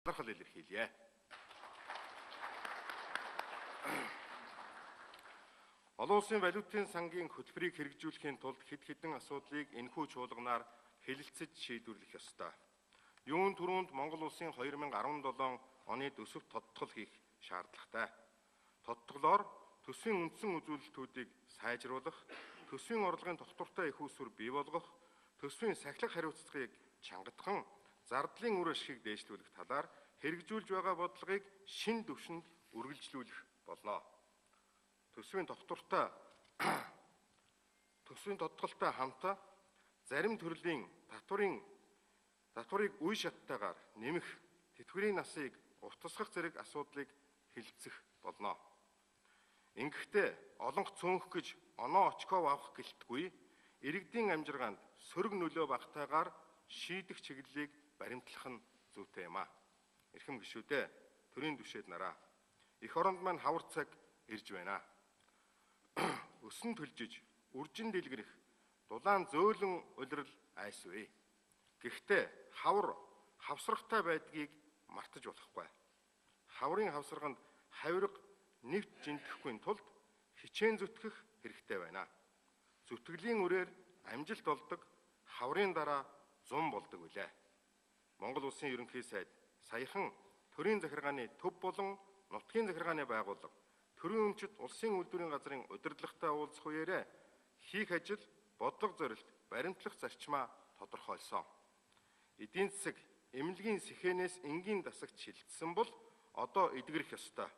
талархал илэрхийлье. Олон улсын валютын сангийн хөтөлбөрийг хэрэгжүүлэхийн тулд хэд хэдэн асуудлыг энэхүү чуулганаар хэлэлцэж шийдвэрлэх ёстой. Юун түрүүнд Монгол улсын 2017 оны төсөв тодтгол хийх шаардлагатай. Тодтголоор төсвийн үндсэн үзүүлэлтүүдийг сайжруулах, төсвийн орлогын тогтвортой их үүсвэр бий болгох, төсвийн сахилах хариуцлагыг чангатхан, зардлын үр ашгийг дээшлүүлэх талаар хэрэгжүүлж байгаа бодлогыг шин түвшинд үргэлжлүүлэх болно. Төсвийн тодтголтой хамтаа зарим төрлийн татварыг үе шаттайгаар нэмэх, тэтгэврийн насыг уртасгах зэрэг асуудлыг хэлэлцэх болно. Ингэхдээ олонх цөөнх гэж оноо очков авах гэлтгүй иргэдийн амжиргаанд сөрөг нөлөө багтаагаар шийдэх чиглэлийг баримтлах нь зүйтэй юм а. Эрхэм гишүүдээ, төрийн түвшээд нараа. Эх оронд маань хавар цаг ирж байна. Өсөн төлжиж, үржин дэлгэрэх, дулаан зөөлөн улирал айсвэ. Гэхдээ хавар хавсрахтай байдгийг мартаж болохгүй. Хаврын хавсарганд хавирга нэвт жинтэхгүй тулд хичээн зүтгэх хэрэгтэй байна. Зүтгэлийн үрээр амжилт олдог, хаврын дараа зун болдог үлээ. Монгол улсын ерөнхий сайд саяхан төрийн захиргааны төв болон нутгийн захиргааны байгууллага төрийн өмчит улсын үйлдвэрийн газрын удирдлагатай уулзах үеэрээ хийх ажил, бодлого зорилт, баримтлах зарчмаа тодорхойлсон. Эдийн засаг эмнэлгийн сэхэнээс энгийн дасагт шилжсэн бол одоо эдгэрэх ёстой.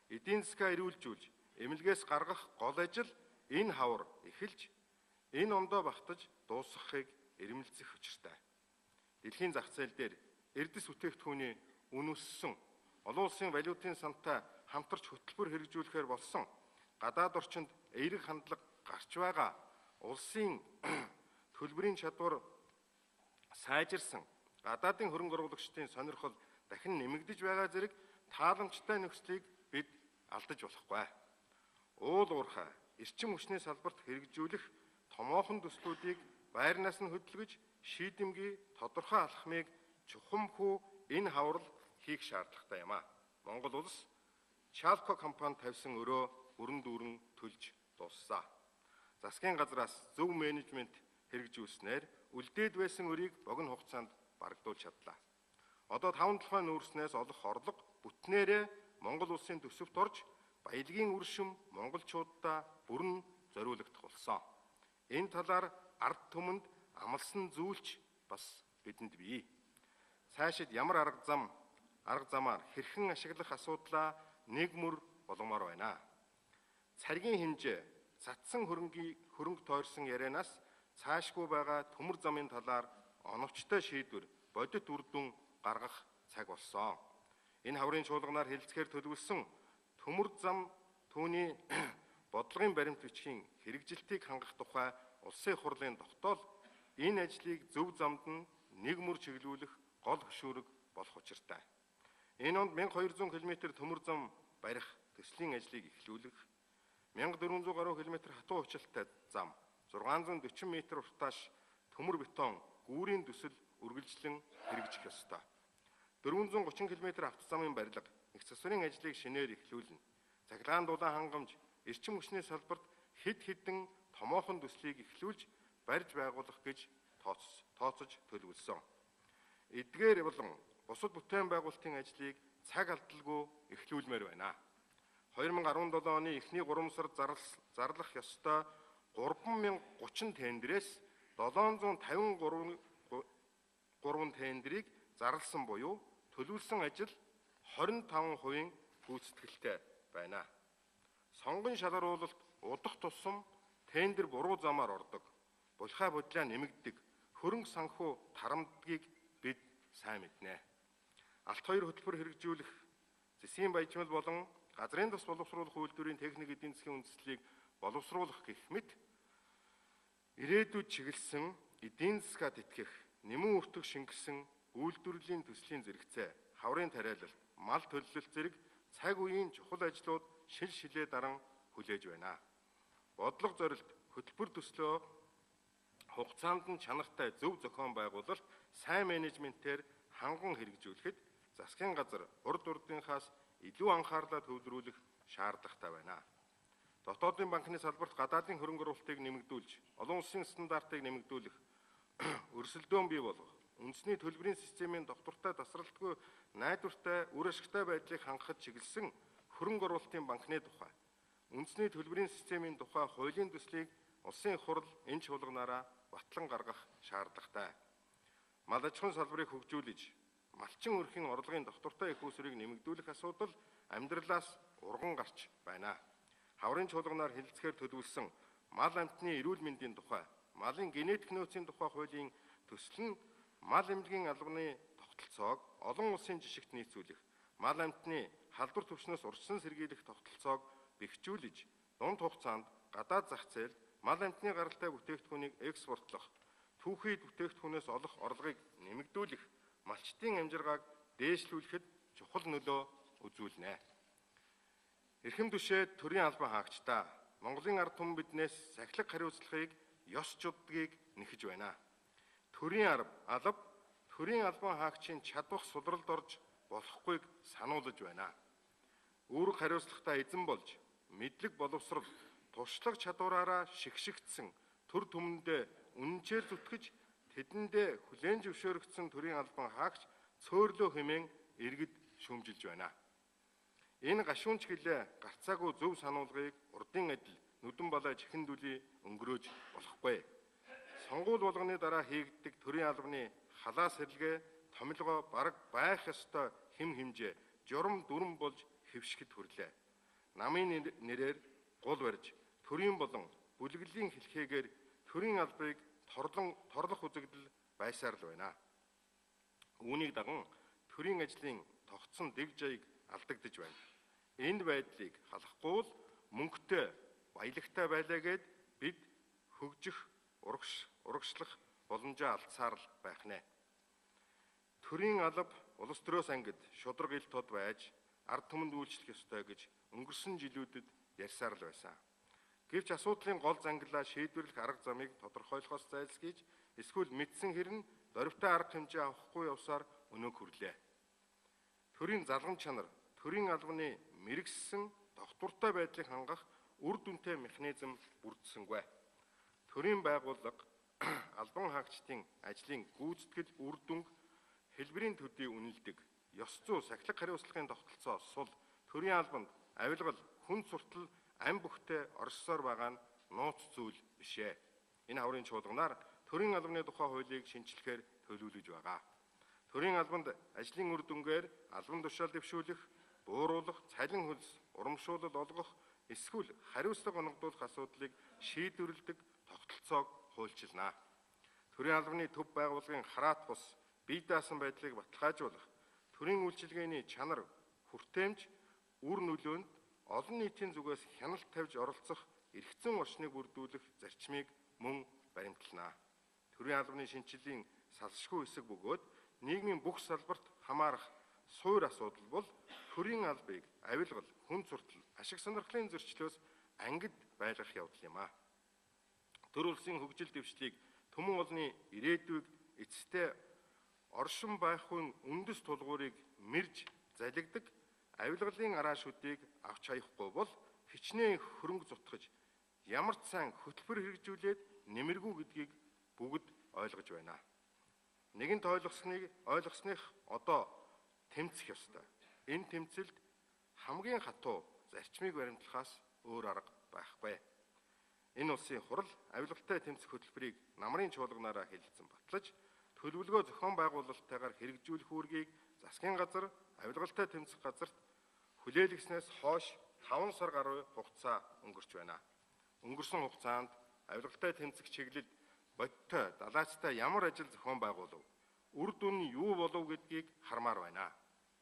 Эдийн засгаа эрүүлжүүлж, эмнэлгээс гаргах гол ажил энэ хавар эхэлж, энэ ондоо багтаж дуусгахыг эрмэлзэх учиртай. Дэлхийн зах зээл дээр эрдэс бүтээгдэхүүний үн өссөн, олон улсын валютын сантай хамтарч хөтөлбөр хэрэгжүүлэхээр болсон гадаад орчинд эерэг хандлага гарч байгаа улсын төлбөрийн чадвар сайжирсан гадаадын хөрөнгө оруулагчдын сонирхол дахин нэмэгдэж байгаа зэрэг тааламжтай нөхцөлийг бид алдаж болохгүй. Уул уурхай эрчим хүчний салбарт хэрэгжүүлэх томоохон төслүүдийг байрнаас нь хөдөлгөж шийдэмгий тодорхой алхмыг чухамхүү энэ хаврал хийх шаардлагатай юм а. Монгол улс Чалко компанид тавьсан өрөө бүрэн дүүрэн төлж дуссан. Засгийн газраас зөв менежмент хэрэгжүүлснээр үлдээд байсан өрийг богино хугацаанд барагдуулж чадлаа. Одоо 5 толгой нүүрснээс олох орлого бүтнээрээ Монгол улсын төсөвт орж баялагын үршим монголчуудаа бүрэн зориулагдах болсон. Энэ талаар ард түмэнд амлсан зүйлч бас бидэнд бий. Цаашид ямар арга замаар хэрхэн ашиглах асуудлаа нэг мөр болгомоор байна. Царгийн хэмжээ, цацсан хөрөнгө тойрсон ярианаас цаашгүй байгаа төмөр замын талаар оновчтой шийдвэр, бодит үр дүн гаргах цаг болсон. Энэ хаврын чуулганаар хэлцгээр төлөвлөсөн төмөр зам түүний бодлогын баримт бичгийн хэрэгжилтийг хангах тухай улсын хурлын тогтоол энэ ажлыг зөв замд нь нэг мөр чиглүүлэх гол хөшүүрэг болох учиртай. Энэ онд 1200 км төмөр зам барих төслийн ажлыг эхлүүлэх, 1400 гаруй км хатуу училттай зам, 640 м уртааш төмөр бетон гүүрийн төсөл үргэлжлэн хэрэгжих ёстой. 430 км автозамын барилга, их засварын ажлыг шинээр эхлүүлнэ. Цахилгаан дулаан хангамж, эрчим хүчний салбарт хэд хэдэн томоохон төслийг эхлүүлж барьж байгуулах гэж тооцож төлөвлөсөн. Эдгээр болон бусад бүтээн байгуулалтын ажлыг цаг алдалгүй эхлүүлмээр байна. 2017 оны эхний 3 сард зарлах ёстой 3030 тендерээс 753 тендерийг зарласан буюу төлөвлөсөн ажил 25% гүйцэтгэлтэй байна. Сонгон шалгаруулалт удах тусам тендер буруу замаар ордог, булхай бодлоо нэмэгддэг, хөрөнгө санхүү тарамдгийг бид сайн мэднэ. Алт хоёр хөтөлбөр хэрэгжүүлэх, засгийн баяжмал болон газрын тус боловсруулах үйлдвэрийн техник эдийн засгийн үндэслэлийг боловсруулах гэх мэт ирээдүйд чиглэсэн эдийн засгаа тэтгэх, нэмэн өртөх шингэсэн үйлдвэрлэлийн төслийн зэрэгцээ, хаврын тариалал, мал төлөлт зэрэг цаг үеийн чухал ажлууд шил шилээ даран хүлээж байна. Бодлого зорилт, хөтөлбөр төслөө хугацаанд нь чанартай зөв зохион байгуулалт, сайн менежментээр ханган хэрэгжүүлэхэд засгийн газар урд урдынхаас илүү анхаарлаа төвлөрүүлэх шаардлагатай байна. Дотоодын банкны салбарт гадаадын хөрөнгө оруулалтыг нэмэгдүүлж, олон улсын стандартыг нэмэгдүүлэх, өрсөлдөөн бий болгох, үндэсний төлбөрийн системийн доктортой тасралтгүй найдвартай, үр ашигтай байдлыг хангахад чиглэсэн хөрөнгө оруулалтын банкны тухай, үндэсний төлбөрийн системийн тухай хуулийн төслийг улсын их хурл энэ чуулганаараа батлан гаргах шаардлагатай. Мал аж ахуйн салбарыг хөгжүүлж, малчин өрхийн орлогын доктортой их үүсвэрийг нэмэгдүүлэх асуудал амьдралаас урган гарч байна. Хаврын чуулганаар хэлэлцэхээр төлөвлөсөн мал амтны эрүүл мэндийн тухай, малын генетик нөөцийн тухай хуулийн төсөл нь мал эмнэлгийн албаны тогтолцоог олон улсын жишигт нийцүүлэх, мал амтны халдвар түвшнээс урьдчилан сэргийлэх тогтолцоог бэхжүүлж, дунд хугацаанд гадаад зах зээлд мал амтны гаралтай бүтээгдэхүүнийг экспортлох, түүхийд бүтээгдэхүүнээс олох орлогыг нэмэгдүүлэх, малчдын амжиргааг дээшлүүлэхэд чухал нөлөө үзүүлнэ. Эрхэм түшээ төрийн албан хаагчдаа Монголын ард түмэн биднээс сахилга хариуцлагыг, ёс чуддгийг нэхэж байна. Төрийн алба төрийн албан хаагчийн чадвах сулралд орж болохгүйг сануулж байна. Үүрэг хариуцлагатай эзэн болж, мэдлэг боловсрол, туршлага чадвараараа шигшигдсэн төр түмэндээ үнэнчээр зүтгэж, тэдэндээ хүлээн зөвшөөрөгдсөн төрийн албан хаагч цөөрлөө хэмээн иргэд шүүмжилж байна. Энэ гашуунч гэлээ гарцаагүй зөв сануулгыг урдын адил нүдэн балай чихэндүлий өнгөрөөж болохгүй. Сонгуул болгоны дараа хийгддэг төрийн албаны халаа сэрэлгээ, томилгоо бараг байх ёстой хэм хэмжээ, журам дүрм болж хэвшгэд хүрлээ. Намын нэрээр гул барьж, төрийн болон бүлэглэлийн хэлхээгээр төрийн албыг торлох үзэгдэл байсаар л байна. Үүнийг даган төрийн ажлын тогтсон дэг жаяг алдагдж байна. Энэ байдлыг халахгүй бол мөнгөтэй, баялагтай байлаа гэд бид хөгжих, урагшлах боломжоо алдсаар л байх нэ. Төрийн алба улс төрөөс ангид шудраг ил тод байж ард түмэнд үйлчлэх ёстой гэж өнгөрсөн жилүүдэд ярьсаар л байсан. Гэвч асуудлын гол занглаа шийдвэрлэх арга замыг тодорхойлохоос зайлсхийж, эсвэл мэдсэн хэрн дорвитой арга хэмжээ авахгүй явсаар өнөө хүрлээ. Төрийн залгам чанар, төрийн албаны мэрэгссэн доктортой байдлыг хангах үр дүнтэй механизм бүрдсэнгүй. Төрийн байгууллага албан хаагчдын ажлын гүйцэтгэл үр дүнг хэлбэрийн төдий үнэлдэг. Ёс зүй, сахилга хариуцлагын тогтолцоо, сул, төрийн албанд авилгал, хүн суртал, ам бүхтэй оршсоор байгаа нь нууц зүйл биш ээ. Энэ хаврын чуулганаар төрийн албаны тухай хуулийг шинжилэхээр төлөвлөж байгаа. Төрийн албанд ажлын үр дүнгээр албан тушаал дэвшүүлэх, бууруулах, цалин хөлс, урамшуулал олгох, эсвэл хариуцлага оногдуулах асуудлыг шийдвэрлэдэг тогтолцоог хуульчилнаа. Төрийн албаны төв байгууллагын хараат бус, бие даасан байдлыг баталгаажуулах, төрийн үйлчилгээний чанар, хүртээмж, үр нөлөөнд олон нийтийн зүгээс хяналт тавьж оролцох эрхцэн орчныг бүрдүүлэх зарчмыг мөн баримтланаа. Төрийн албаны шинжилгээний салшгүй хэсэг бөгөөд нийгмийн бүх салбарт хамаарах суур асуудал бол төрийн албыг авилгал, хүн суртал, ашиг сонирхлын зөрчлөөс ангид байлгах явдал юм а. Төр улсын хөгжил дэвшлийг түмэн олны ирээдүйг эцэстээ оршин байхын үндэс тулгуурыг мэрж залгидаг авилгалын араа шүдийг авч хаяхгүй бол хичнээн хөрөнгө зутгаж ямар ч сайн хөтөлбөр хэрэгжүүлээд нэмэргүй гэдгийг бүгд ойлгож байна. Нэгэнт ойлгосных одоо тэмцэх ёстой. Энэ тэмцэлд хамгийн хатуу зарчмыг баримтлахаас өөр арга байхгүй. Энэ улсын хурал авилгалтай тэмцэх хөтөлбөрийг намрын чуулганаараа хэлэлцэн батлаж, төлөвлөгөө зохион байгуулалттайгаар хэрэгжүүлэх үүргийг засгийн газар, авилгалтай тэмцэх газарт хүлээлгэснээс хойш 5 сар гаруй хугацаа өнгөрч байна. Өнгөрсөн хугацаанд авилгалтай тэмцэх чиглэлд бодиттой, далайцтай ямар ажил зохион байгуулав, үр дүн нь юу болов гэдгийг хармаар байна.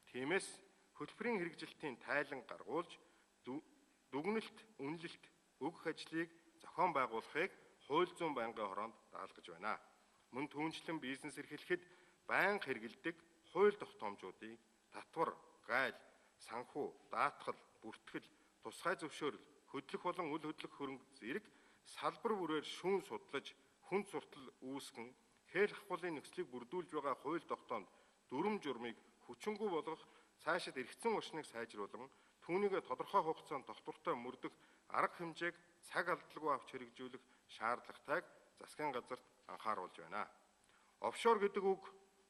Тиймээс хөтөлбөрийн хэрэгжилтийн тайлан гаргуулж, дүгнэлт, үнэлэлт өгөх ажлыг зохион байгуулахыг хууль зүйн байнгын хороонд даалгаж байна. Мөн түүнчлэн бизнес эрхлэхэд байнга хэрэгэлдэг хууль тогтоомжуудыг татвар, гайл, санхүү, даатгал, бүртгэл, тусгай зөвшөөрөл, хөдлөх болон үл хөдлөх хөрөнгө зэрэг салбар бүрээр шүүн судлаж, хүн суртал үүсгэн, хээлх хавлын нөхцөлийг бүрдүүлж байгаа хууль тогтоомд дүрм журмыг хүчингүй болгох цаашид эргэцэн орчныг сайжруулан түүнийг тодорхой хугацаанд тогтвортой мөрдөх арга хэмжээг цаг алдалгүй авч хэрэгжүүлэх шаардлагатайг засгийн газарт анхааруулж байна. Офшор гэдэг үг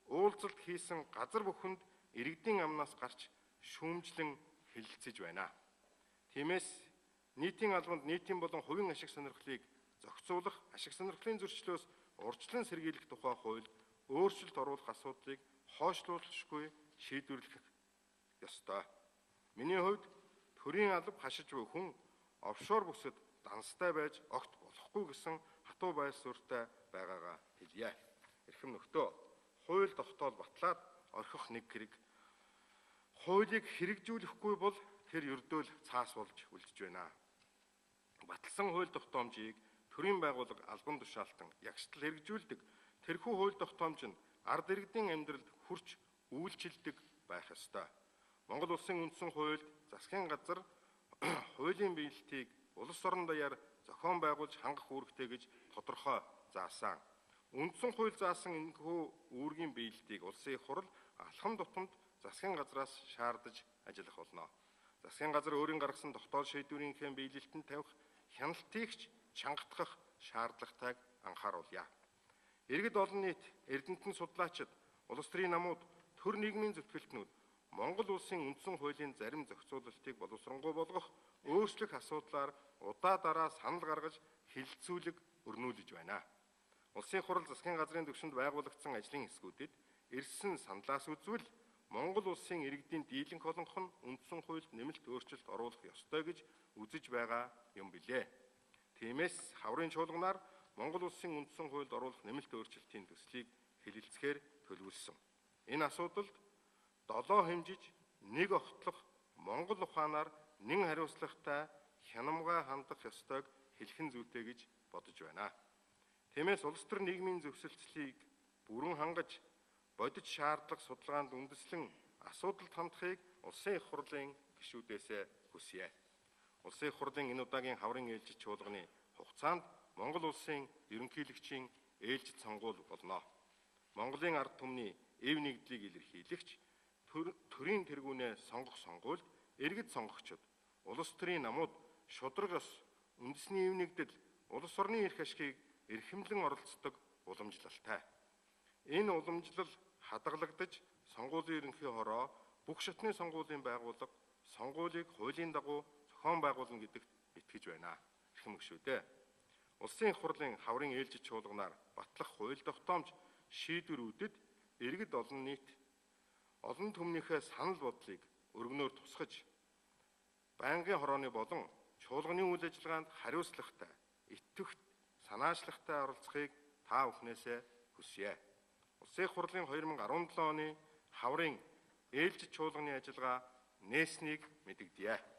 уулзалт хийсэн газар бүхэнд иргэдийн амнаас гарч шүүмжлэн хэлэлцэж байна. Тиймээс нийтийн албанд нийтийн болон хувийн ашиг сонирхлыг зохицуулах, ашиг сонирхлын зөрчлөөс урьдчилан сэргийлэх тухай хуульд өөрчлөлт оруулах асуудлыг хойшлуулшгүй шийдвэрлэх ёстой. Миний хувьд төрийн алба хашиж буй хүн офшор бүсэд данстай байж огт болохгүй гэсэн хатуу байр суурьтай байгаагаа хэлье. Эрхэм нөхдөө, хууль тогтоол батлаад орхих нэг хэрэг. Хуулийг хэрэгжүүлэхгүй бол тэр ердөөл цаас болж үлдэж байна. Батлсан хууль тогтоомжийг төрийн байгууллага албан тушаалтан ягштал хэрэгжүүлдэг. Тэрхүү хууль тогтоомж нь ард иргэдийн амьдралд хүрч үйлчилдэг байх ёстой. Монгол улсын үндсэн хуульд засгийн газар хуулийн биелэлтийг улс орон даяар зохион байгуулж хангах үүрэгтэй гэж тодорхой заасан. Үндсэн хууль заасан энэхүү үүргийн биелэлтийг улсын их хурл алхам тутамд засгийн газраас шаардаж ажиллах болно. Засгийн газар өөрийн гаргасан тогтоол шийдвэрийнхээ биелэлтэнд тавих хяналтыг ч чангатгах шаардлагатайг анхааруулъя. Иргэд олон нийт, эрдэмтэн судлаачид, улс төрийн намууд, төр нийгмийн зүтгэлтнүүд Монгол улсын үндсэн хуулийн зарим зохицуулалтыг боловсронгуй болгох, өөрчлөх асуудлаар удаа дараа санал гаргаж хэлэлцүүлэг өрнүүлж байна. Улсын хурал засгийн газрын түвшинд байгуулагдсан ажлын хэсгүүдэд ирсэн саналаас үзвэл Монгол улсын иргэдийн дийлэнх олонх нь үндсэн хуульд нэмэлт өөрчлөлт оруулах ёстой гэж үзэж байгаа юм билээ. Тиймээс хаврын чуулганаар Монгол улсын үндсэн хуульд оруулах нэмэлт өөрчлөлтийн төслийг хэлэлцэхээр төлөвлөсөн. Энэ асуудалд долоо хэмжиж нэг огтлох Монгол ухаанаар нэн хариуцлагатай хянамгай хандах ёстойг хэлхэн зүйтэй гэж бодож байна. Тиймээс улс төр нийгмийн зөвсөлтслийг бүрэн хангаж бодит шаардлага судалгаанд үндэслэн асуудалд хандахыг улсын их хурлын гишүүдээсээ хүсье. Улсын их хурлын энэ удаагийн хаврын ээлжид чуулганы хугацаанд Монгол улсын ерөнхийлөгчийн ээлжид сонгуул болно. Монголын ард түмний эв нэгдлийг илэрхийлэгч төрийн тэргүүнээ сонгох сонгуульд иргэд сонгогчид, улс төрийн намууд, шударга ёс, үндэсний эв нэгдэл, улс орны эрх ашгийг эрхэмлэн оролцдог уламжлалтай. Энэ уламжлал хадгалагдаж сонгуулийн ерөнхий хороо бүх шатны сонгуулийн байгууллага сонгуулийг хуулийн дагуу зохион байгуулна гэдэгт итгэж байна. Эрхэм гишүүдээ, улсын их хурлын хаврын ээлжид чуулганаар батлах хууль тогтоомж шийдвэрүүдэд иргэд олон нийт олон түмнийхээ санал бодлыг өргөнөөр тусгаж байнгын хорооны болон чуулганы үйл ажиллагаанд хариуцлагатай, итгэвч, санаачлагтай оролцохыг та бүхнээсээ хүсье. Улсын их хурлын 2017 оны хаврын ээлжид чуулганы ажиллагаа нээснийг мэдэгдэе.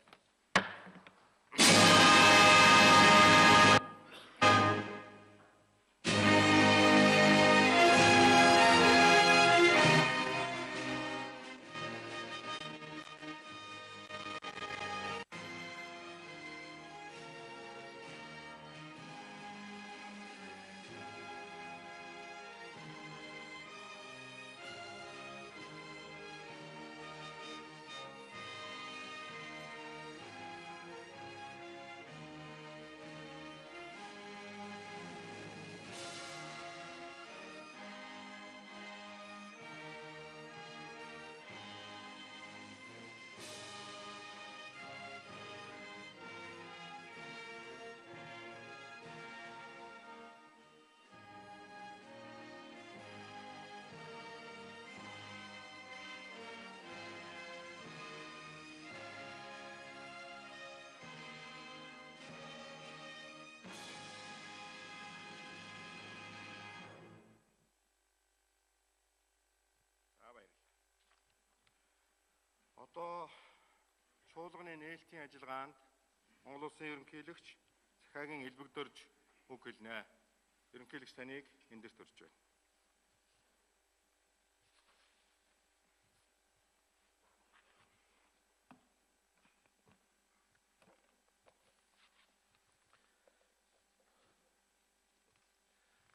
Одоо чуулганы нээлтийн ажиллагаанд Монгол улсын ерөнхийлөгч Захаагийн элбэгдөрж үг хэлнэ. Ерөнхийлөгч таныг эндэрт урьж байна.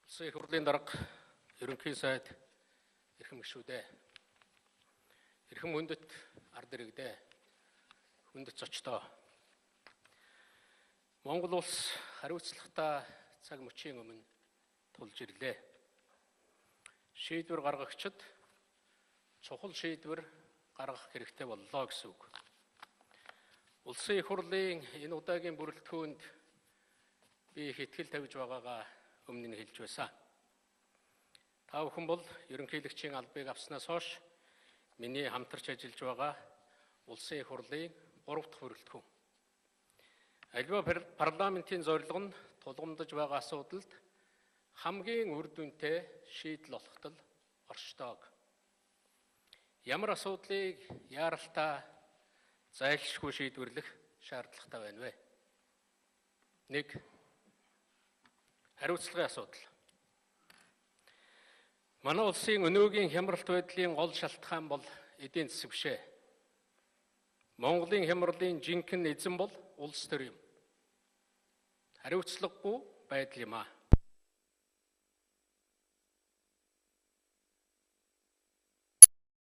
Улсын их хурлын дарга ерөнхий сайд эрхэм гишүүдээ Эрхэм хүндэт ард иргэдээ, хүндэт зочдоо. Монгол улс хариуцлагатай цаг мөчийн өмнө тулж ирлээ. Шийдвэр гаргагчид чухал шийдвэр гаргах хэрэгтэй боллоо гэсэн үг. Улсын их хурлын энэ удаагийн бүрэлдэхүүнд би их итгэл тавьж байгаагаа өмнө нь хэлж байсан. Та бүхэн бол ерөнхийлөгчийн албыг авснаас хойш миний хамтарч ажиллаж байгаа улсын их хурлын 3 дахь бүрэлдэхүүн. Аливаа парламентын зорилго нь тулгамдж байгаа асуудалд хамгийн үр дүнтэй шийдэл олоход л оршдог. Ямар асуудлыг яаралтай зайлшгүй шийдвэрлэх шаардлагатай байна вэ? 1. Хариуцлагын асуудал. Манай улсын өнөөгийн хямралт байдлын гол шалтгаан бол эдийн засаг биш ээ. Монголын хямралын жинхэнэ эзэн бол улс төр юм. Хариуцлагагүй байдал юм аа.